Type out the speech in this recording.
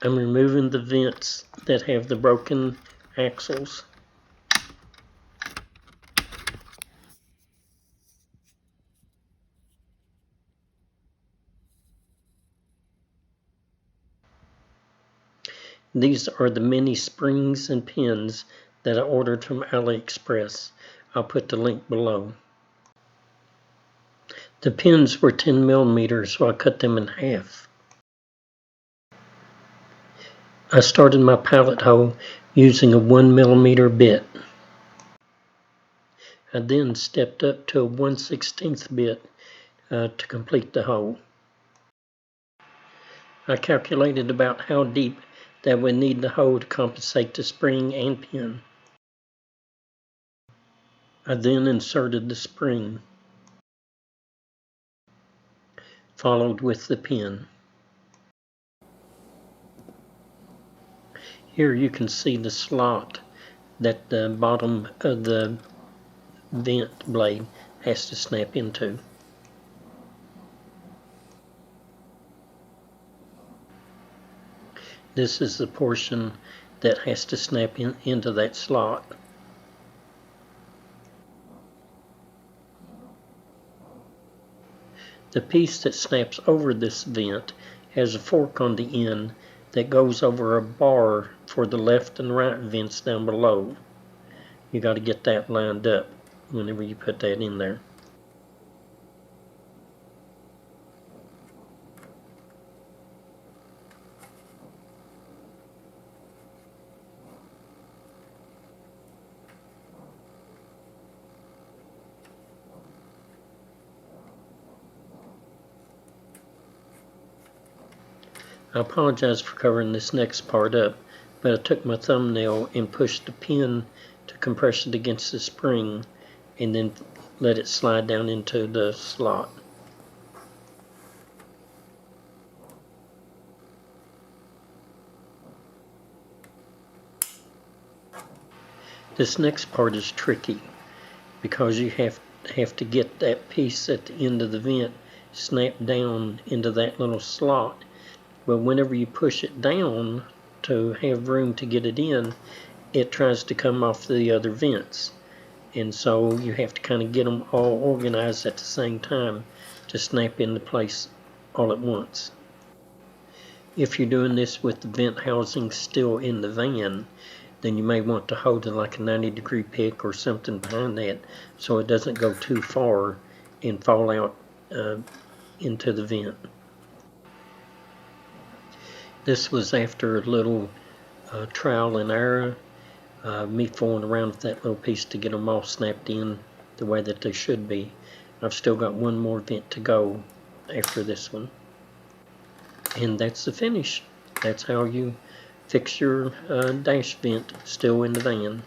I'm removing the vents that have the broken axles. These are the mini springs and pins that I ordered from AliExpress. I'll put the link below. The pins were 10 millimeters, so I cut them in half. I started my pallet hole using a 1 millimeter bit. I then stepped up to a 1/16 bit to complete the hole. I calculated about how deep that would need the hole to compensate the spring and pin. I then inserted the spring, followed with the pin. Here you can see the slot that the bottom of the vent blade has to snap into. This is the portion that has to snap into that slot. The piece that snaps over this vent has a fork on the end that goes over a bar for the left and right vents down below. You got to get that lined up whenever you put that in there. I apologize for covering this next part up, but I took my thumbnail and pushed the pin to compress it against the spring and then let it slide down into the slot. This next part is tricky because you have to get that piece at the end of the vent snapped down into that little slot. Well, whenever you push it down to have room to get it in, it tries to come off the other vents. And so you have to kind of get them all organized at the same time to snap into place all at once. If you're doing this with the vent housing still in the van, then you may want to hold it like a 90-degree pick or something behind that so it doesn't go too far and fall out into the vent. This was after a little trial and error, me fooling around with that little piece to get them all snapped in the way that they should be. I've still got one more vent to go after this one. And that's the finish. That's how you fix your dash vent still in the van.